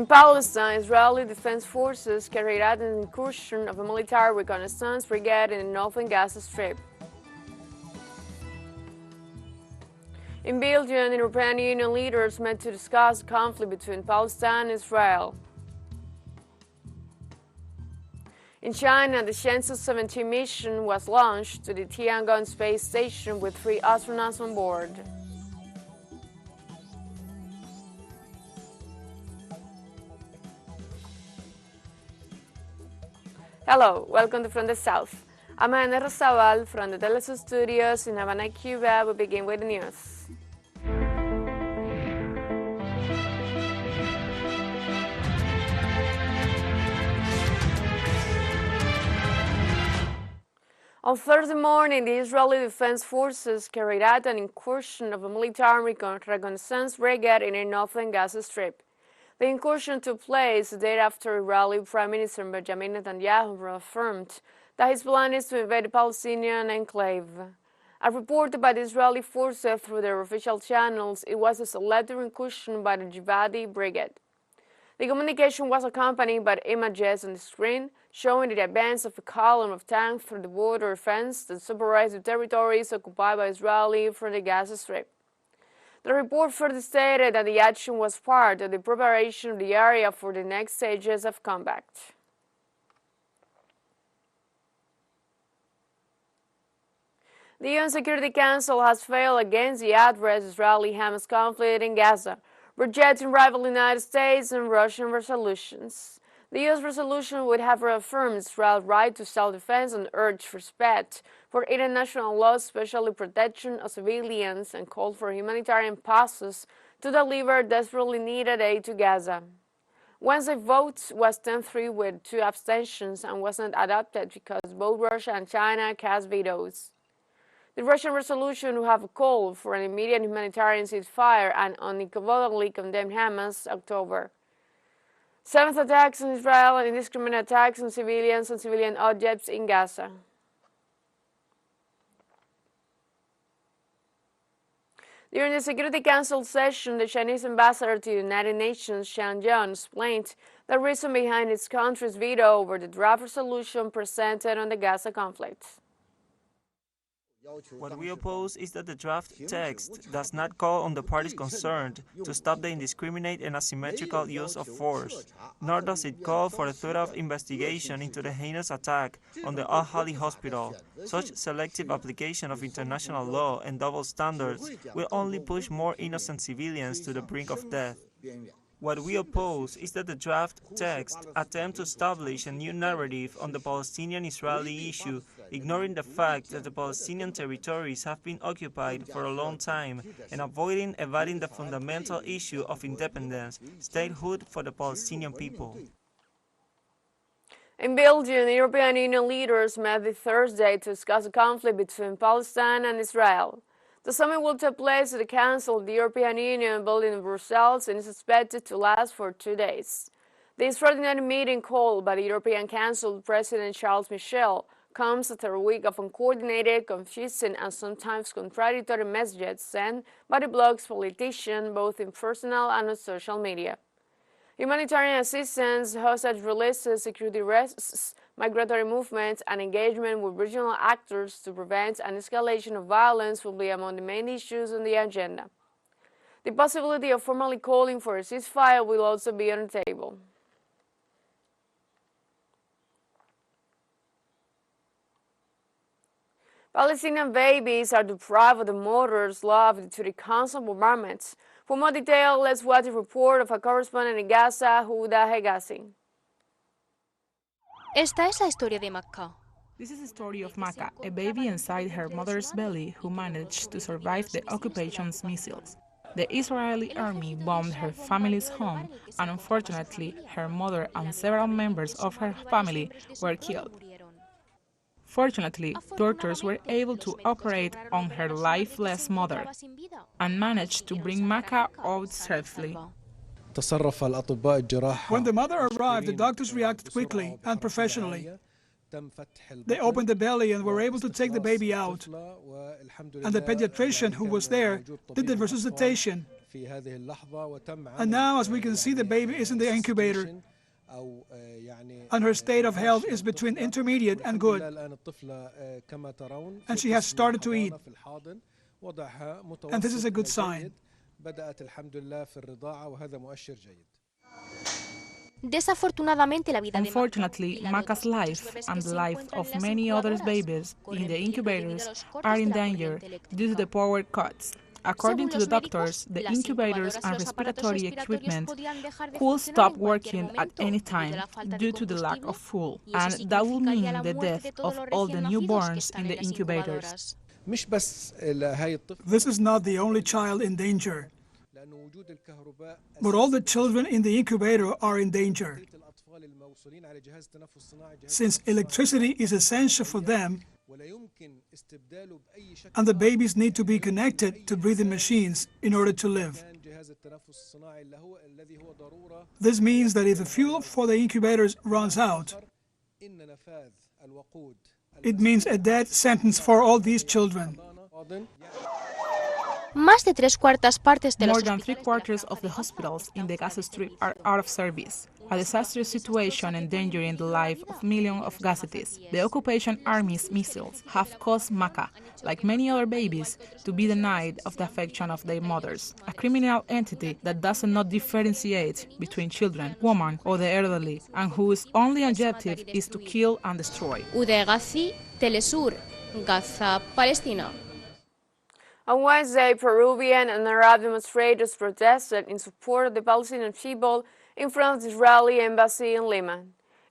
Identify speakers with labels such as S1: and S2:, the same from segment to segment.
S1: In Palestine, Israeli defense forces carried out an incursion of a military reconnaissance brigade in the northern Gaza Strip. In Belgium, European Union leaders met to discuss the conflict between Palestine and Israel. In China, the Shenzhou 17 mission was launched to the Tiangong space station with 3 astronauts on board. Hello, welcome to From the South. I'm Ana Rosabal from the TeleSUR studios in Havana, Cuba. We begin with the news. On Thursday morning, the Israeli Defense Forces carried out an incursion of a military reconnaissance brigade in the northern Gaza Strip. The incursion took place the day after Israeli Prime Minister Benjamin Netanyahu affirmed that his plan is to invade the Palestinian enclave. As reported by the Israeli forces through their official channels, it was a selective incursion by the Jihadi Brigade. The communication was accompanied by images on the screen showing the advance of a column of tanks through the border fence that separates the territories occupied by Israel from the Gaza Strip. The report further stated that the action was part of the preparation of the area for the next stages of combat. The UN Security Council has failed against the address Israeli-Hamas conflict in Gaza, rejecting rival United States and Russian resolutions. The U.S. resolution would have reaffirmed Israel's right to self-defense and urged respect for international law, especially protection of civilians, and called for humanitarian pauses to deliver desperately needed aid to Gaza. Wednesday's vote was 10-3 with 2 abstentions and wasn't adopted because both Russia and China cast vetoes. The Russian resolution would have called for an immediate humanitarian ceasefire and unequivocally condemned Hamas' October 7th attacks on Israel and indiscriminate attacks on civilians and civilian objects in Gaza. During the Security Council session, the Chinese ambassador to the United Nations, Xiang Jian, explained the reason behind its country's veto over the draft resolution presented on the Gaza conflict.
S2: What we oppose is that the draft text does not call on the parties concerned to stop the indiscriminate and asymmetrical use of force, nor does it call for a thorough investigation into the heinous attack on the Al-Ahli hospital. Such selective application of international law and double standards will only push more innocent civilians to the brink of death. What we oppose is that the draft text attempts to establish a new narrative on the Palestinian-Israeli issue, ignoring the fact that the Palestinian territories have been occupied for a long time and evading the fundamental issue of independence, statehood for the Palestinian people.
S1: In Belgium, the European Union leaders met this Thursday to discuss the conflict between Palestine and Israel. The summit will take place at the Council of the European Union building in Brussels and is expected to last for 2 days. The extraordinary meeting called by the European Council President Charles Michel comes after a week of uncoordinated, confusing and sometimes contradictory messages sent by the bloc's politicians both in personal and on social media. Humanitarian assistance, hostage releases, security risks, migratory movements, and engagement with regional actors to prevent an escalation of violence will be among the main issues on the agenda. The possibility of formally calling for a ceasefire will also be on the table. Palestinian babies are deprived of the mothers' love due to the constant bombardments. For more detail, let's watch a report of a correspondent in Gaza, Huda Hegazi.
S3: Esta es la historia de Makkah.
S4: This is the story of Makkah, a baby inside her mother's belly who managed to survive the occupation's missiles. The Israeli army bombed her family's home, and unfortunately, her mother and several members of her family were killed. Fortunately, doctors were able to operate on her lifeless mother and managed to bring Makkah out safely.
S5: When the mother arrived, the doctors reacted quickly and professionally. They opened the belly and were able to take the baby out. And the pediatrician who was there did the resuscitation. And now, as we can see, the baby is in the incubator, and her state of health is between intermediate and good, and she has started to eat, and this is a good sign.
S3: Unfortunately,
S4: Unfortunately, Maca's life and the life of many other babies in the incubators are in danger due to the power cuts. According to the doctors, the incubators and respiratory equipment could stop working at any time due to the lack of fuel, and that will mean the death of all the newborns in the incubators.
S5: This is not the only child in danger, but all the children in the incubator are in danger. Since electricity is essential for them, and the babies need to be connected to breathing machines in order to live. This means that if the fuel for the incubators runs out, it means a death sentence for all these children.
S3: More
S4: Than three-quarters of the hospitals in the Gaza Strip are out of service, a disastrous situation endangering the life of millions of Gazatis. The occupation army's missiles have caused Maca, like many other babies, to be denied of the affection of their mothers, a criminal entity that does not differentiate between children, women, or the elderly, and whose only objective is to kill and destroy.
S3: TeleSUR, Gaza, Palestina.
S1: On Wednesday, Peruvian and Arab demonstrators protested in support of the Palestinian people in front of the Israeli embassy in Lima.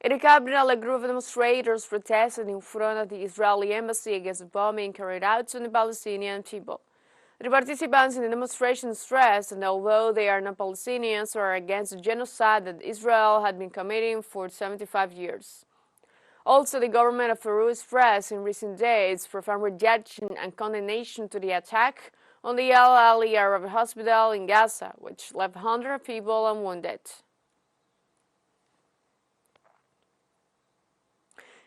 S1: In the capital, a group of demonstrators protested in front of the Israeli embassy against the bombing carried out on the Palestinian people. The participants in the demonstration stressed that although they are not Palestinians, are against the genocide that Israel had been committing for 75 years. Also, the government of Peru expressed in recent days profound rejection and condemnation to the attack on the Al Ali Arab Hospital in Gaza, which left hundreds of people unwounded.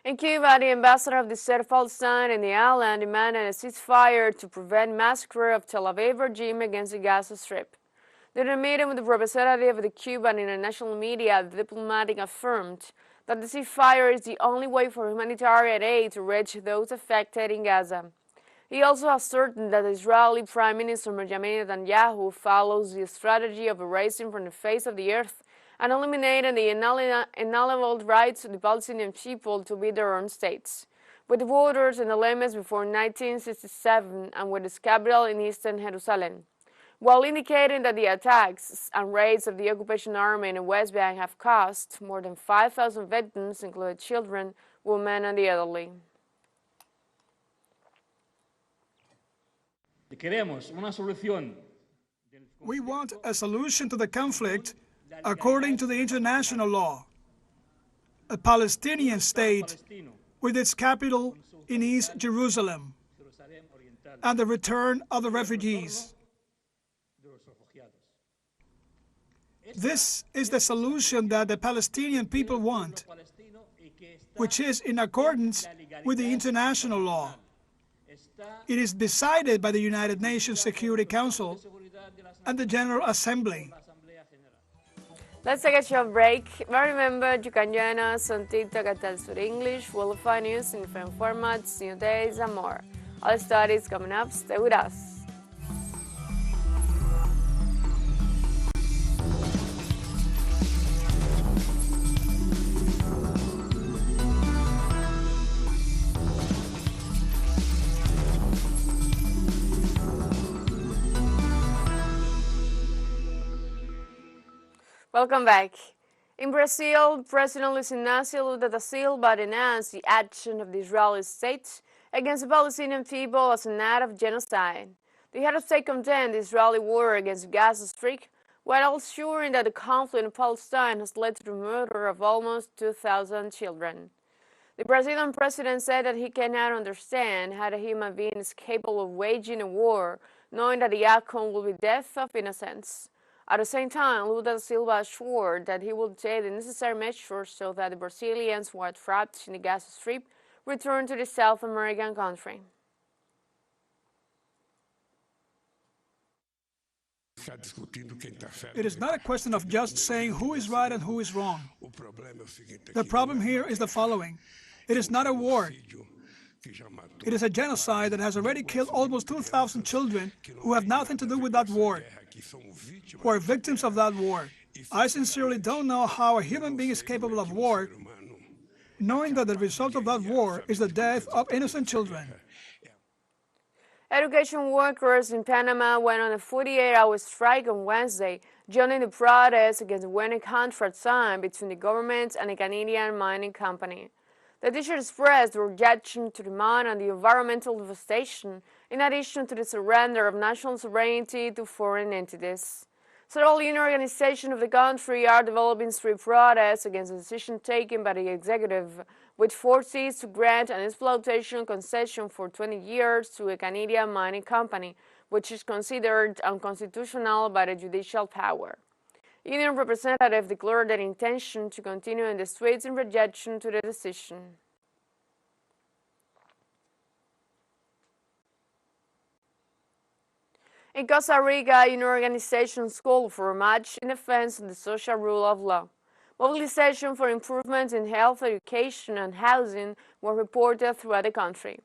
S1: In Cuba, the ambassador of the state of Palestine in the island demanded a ceasefire to prevent massacre of Tel Aviv regime against the Gaza Strip. During a meeting with the representative of the Cuban international media, the diplomatic affirmed that the ceasefire is the only way for humanitarian aid to reach those affected in Gaza. He also asserted that the Israeli Prime Minister Benjamin Netanyahu follows the strategy of erasing from the face of the earth and eliminating the inalienable rights of the Palestinian people to be their own states, with the borders and the limits before 1967 and with its capital in eastern Jerusalem, while indicating that the attacks and raids of the occupation army in the West Bank have caused more than 5,000 victims, including children, women, and the elderly.
S5: We want a solution to the conflict according to the international law, a Palestinian state with its capital in East Jerusalem, and the return of the refugees. This is the solution that the Palestinian people want, which is in accordance with the international law. It is decided by the United Nations Security Council and the General Assembly.
S1: Let's take a short break. But remember, you can join us on TikTok at TeleSUR English. We'll find news in different formats, new days, and more. All the studies coming up. Stay with us. Welcome back. In Brazil, President Luiz Inácio Lula da Silva denounced the action of the Israeli state against the Palestinian people as an act of genocide. The head of state condemned the Israeli war against Gaza Strip, while assuring that the conflict in Palestine has led to the murder of almost 2,000 children. The Brazilian president said that he cannot understand how a human being is capable of waging a war, knowing that the outcome will be death of innocents. At the same time, Lula da Silva assured that he will take the necessary measures so that the Brazilians who are trapped in the Gaza Strip return to the South American country.
S5: It is not a question of just saying who is right and who is wrong. The problem here is the following. It is not a war. It is a genocide that has already killed almost 2,000 children who have nothing to do with that war, who are victims of that war. I sincerely don't know how a human being is capable of war, knowing that the result of that war is the death of innocent children.
S1: Education workers in Panama went on a 48-hour strike on Wednesday, joining the protest against the winning contract signed between the government and a Canadian mining company. The teachers expressed their rejection to the mine and the environmental devastation, in addition to the surrender of national sovereignty to foreign entities. Several union organizations of the country are developing street protests against the decision taken by the executive, which forces to grant an exploitation concession for 20 years to a Canadian mining company, which is considered unconstitutional by the judicial power. Union representatives declared their intention to continue in the streets in rejection to the decision. In Costa Rica, union organizations called for a march in defense of the social rule of law. Mobilization for improvements in health, education, and housing were reported throughout the country.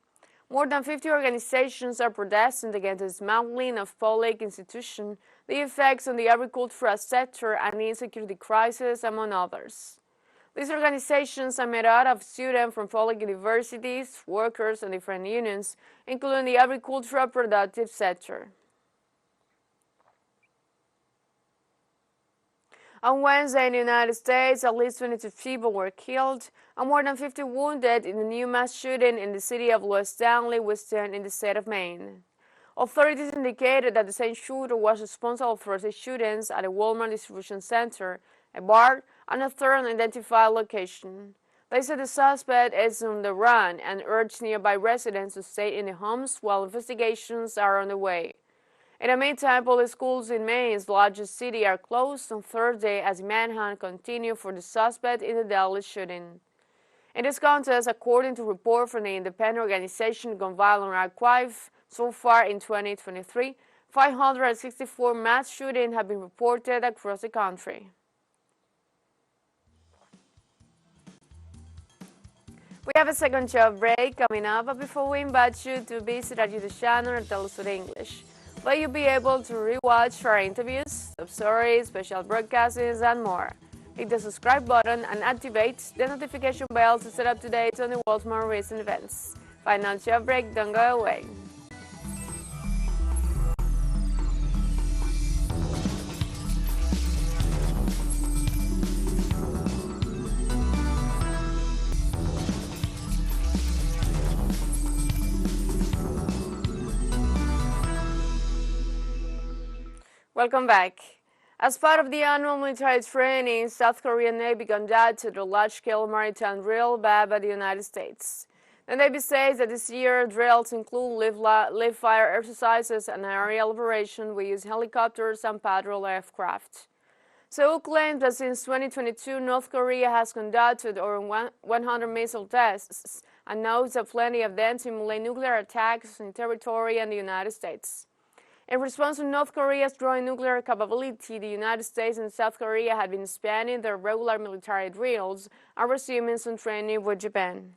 S1: More than 50 organizations are protesting against the dismantling of public institutions, the effects on the agricultural sector, and the insecurity crisis, among others. These organizations are made out of students from public universities, workers, and different unions, including the agricultural productive sector. On Wednesday in the United States, at least 22 people were killed and more than 50 wounded in a new mass shooting in the city of Los Stanley, Western, in the state of Maine. Authorities indicated that the same shooter was responsible for the shootings at a Walmart distribution center, a bar, and a third unidentified location. They said the suspect is on the run and urged nearby residents to stay in their homes while investigations are underway. In the meantime, public schools in Maine's largest city are closed on Thursday as the manhunt continued for the suspect in the deadly shooting. In this contest, according to a report from the independent organization Gun Violence Archive, so far in 2023, 564 mass shootings have been reported across the country. We have a second job break coming up, but before we invite you to visit our YouTube channel at TeleSUR English, where you'll be able to rewatch our interviews, sub-stories, special broadcastings, and more. Hit the subscribe button and activate the notification bell to stay up to date on the world's more recent events. Final job break, don't go away. Welcome back. As part of the annual military training, South Korean Navy conducted a large-scale maritime drill backed by the United States. The Navy says that this year drills include live-fire exercises and aerial operations with use helicopters and patrol aircraft. Seoul claims that since 2022, North Korea has conducted over 100 missile tests and notes that plenty of them simulate nuclear attacks in territory and the United States. In response to North Korea's growing nuclear capability, the United States and South Korea have been expanding their regular military drills and resuming some training with Japan.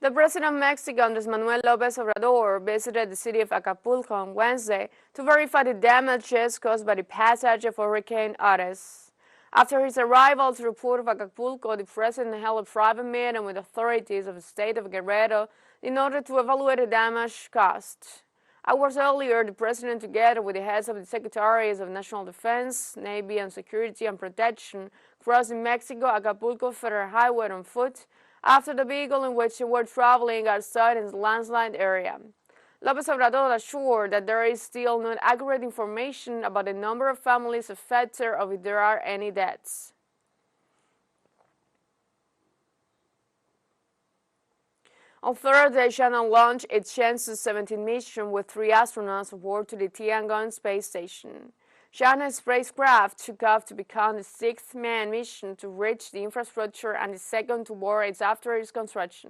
S1: The President of Mexico, Andrés Manuel López Obrador, visited the city of Acapulco on Wednesday to verify the damages caused by the passage of Hurricane Otis. After his arrival to the port of Acapulco, the President held a private meeting with authorities of the state of Guerrero in order to evaluate the damage caused. Hours earlier, the President, together with the heads of the Secretaries of National Defense, Navy, and Security and Protection, crossed the Mexico-Acapulco Federal Highway on foot after the vehicle in which they were traveling got stuck in the landslide area. López Obrador assured that there is still not accurate information about the number of families affected or if there are any deaths. On Thursday, China launched its Shenzhou 17 mission with 3 astronauts aboard to the Tiangong space station. China's spacecraft took off to become the 6th manned mission to reach the infrastructure and the second to board it after its construction.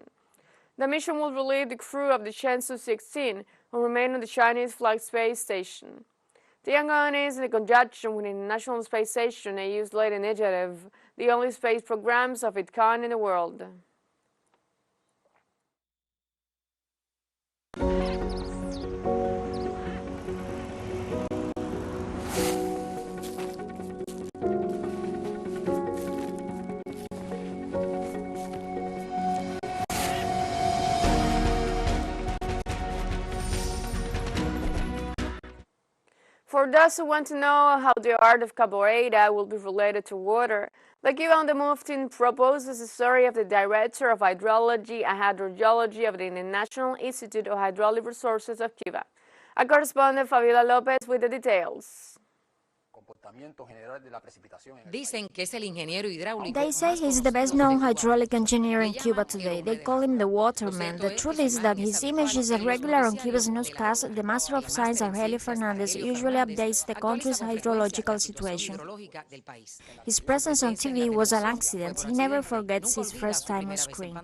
S1: The mission will relieve the crew of the Shenzhou 16 who remain on the Chinese-flagged space station. Tiangong is, in conjunction with the International Space Station, a youth-led initiative, the only space programs of its kind in the world. For those who want to know how the art of capoeira will be related to water, the Cuban Mufti proposes a story of the Director of Hydrology and Hydrogeology of the International Institute of Hydraulic Resources of Cuba. Our correspondent Fabiola Lopez with the details.
S6: They say
S7: he's the best-known hydraulic engineer in Cuba today. They call him the waterman. The truth is that his image is regular on Cuba's newscast. The Master of Science, Argelio Fernandez, usually updates the country's hydrological situation. His presence on TV was an accident. He never forgets his first time on screen.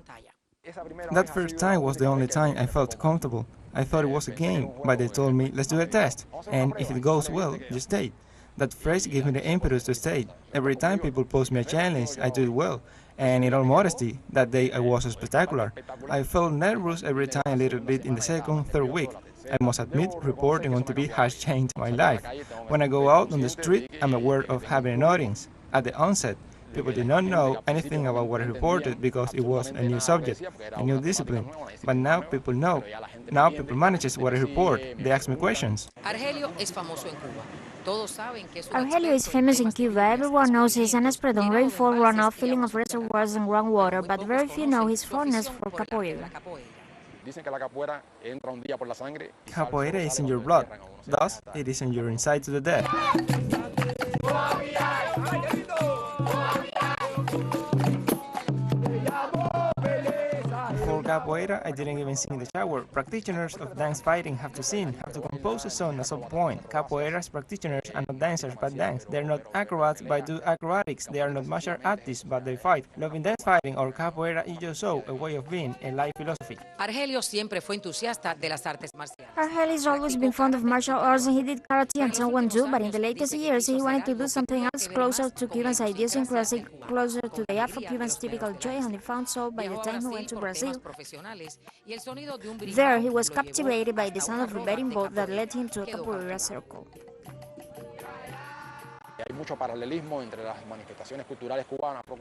S8: That first time was the only time I felt comfortable. I thought it was a game, but they told me, let's do a test, and if it goes well, you stay. That phrase gave me the impetus to stay. Every time people pose me a challenge, I do it well. And in all modesty, that day I was spectacular. I felt nervous every time, a little bit in the second, third week. I must admit, reporting on TV has changed my life. When I go out on the street, I'm aware of having an audience. At the onset, people did not know anything about what I reported because it was a new subject, a new discipline. But now people know. Now people manage what I report. They ask me questions.
S7: Argelio is famous in Cuba. Everyone knows his unexpected rainfall runoff, filling of reservoirs and groundwater, but very few know his fondness for capoeira.
S8: Capoeira is in your blood, thus it is in your inside to the death. For capoeira, I didn't even sing in the shower. Practitioners of dance fighting have to sing, have to compose a song at some point. Capoeira's practitioners are not dancers but dance. They are not acrobats but do acrobatics. They are not martial artists but they fight. Loving dance fighting or capoeira is just so, a way of being, a life philosophy.
S6: Argelio siempre fue entusiasta de las artes marciales.
S7: Argelio has always been fond of martial arts and he did karate and taekwondo, but in the latest years he wanted to do something else closer to Cuban's idiosyncrasy, closer to the Afro-Cubans' typical joy, and he found so by the time he went to Brazil. There he was captivated by the sound of a betting boat that led him to a capoeira circle.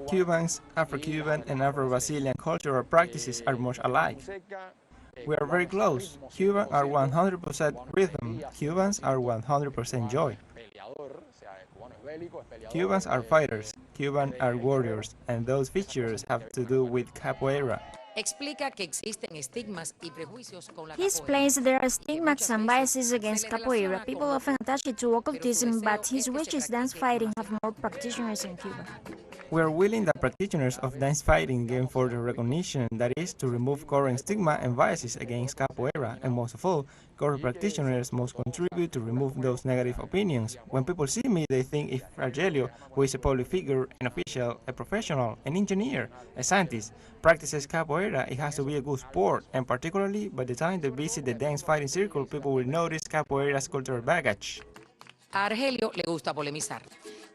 S8: Cubans, Afro-Cuban and Afro-Brazilian cultural practices are much alike. We are very close. Cubans are 100% rhythm. Cubans are 100% joy. Cubans are fighters. Cubans are warriors. And those features have to do with capoeira.
S7: He explains there are stigmas and biases against capoeira. People often attach it to occultism, but his wish is dance fighting have more practitioners in Cuba.
S8: We are willing that practitioners of dance fighting gain further recognition, that is, to remove current stigma and biases against capoeira, and most of all, current practitioners must contribute to remove those negative opinions. When people see me, they think if Argelio, who is a public figure, an official, a professional, an engineer, a scientist, practices capoeira, it has to be a good sport, and particularly by the time they visit the dance fighting circle, people will notice capoeira's cultural baggage.
S6: Argelio le gusta polemizar.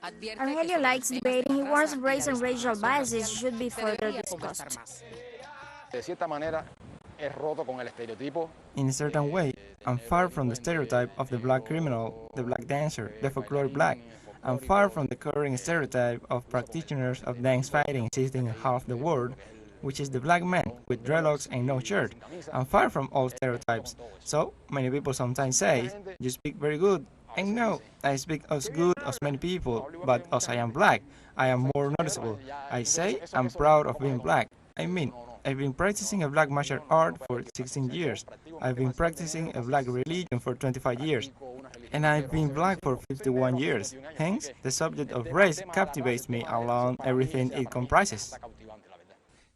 S7: Argelio likes debating. He warns race and racial biases should be further discussed.
S8: In a certain way, I'm far from the stereotype of the black criminal, the black dancer, the folklore black. I'm far from the current stereotype of practitioners of dance fighting existing in half the world, which is the black man with dreadlocks and no shirt. I'm far from all stereotypes. So, many people sometimes say, you speak very good. And no, I speak as good as many people, but as I am black, I am more noticeable. I say I'm proud of being black. I mean, I've been practicing a black martial art for 16 years. I've been practicing a black religion for 25 years. And I've been black for 51 years. Hence, the subject of race captivates me along everything it comprises.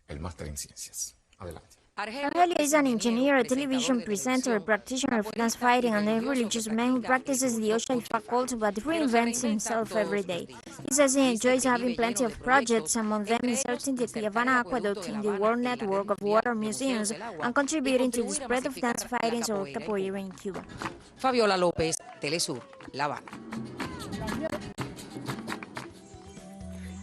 S9: El máster en ciencias. Adelante.
S7: Argelio is an engineer, a television presenter, a practitioner of dance fighting, and a religious man who practices the Oshaifa cult but reinvents himself every day. He says he enjoys having plenty of projects, among them inserting the Tijuana Aqueduct in the world network of water museums and contributing to the spread of dance fighting or capoeira in Cuba.
S6: Fabiola López, TeleSUR, La Habana.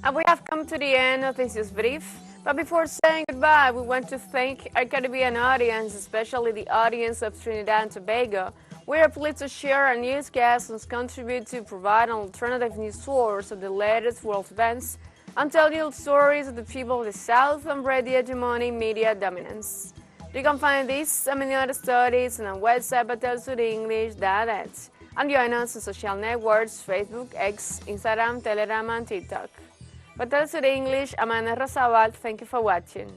S1: And we have come to the end of this brief. But before saying goodbye, we want to thank our Caribbean audience, especially the audience of Trinidad and Tobago. We are pleased to share our newscasts and contribute to provide an alternative news source of the latest world events and tell you stories of the people of the South and break the hegemony media dominance. You can find this and many other studies on our website at TeleSUREnglish.net. And join us on social networks, Facebook, X, Instagram, Telegram, and TikTok. For TeleSUR English, I'm Ana Rosabal. Thank you for watching.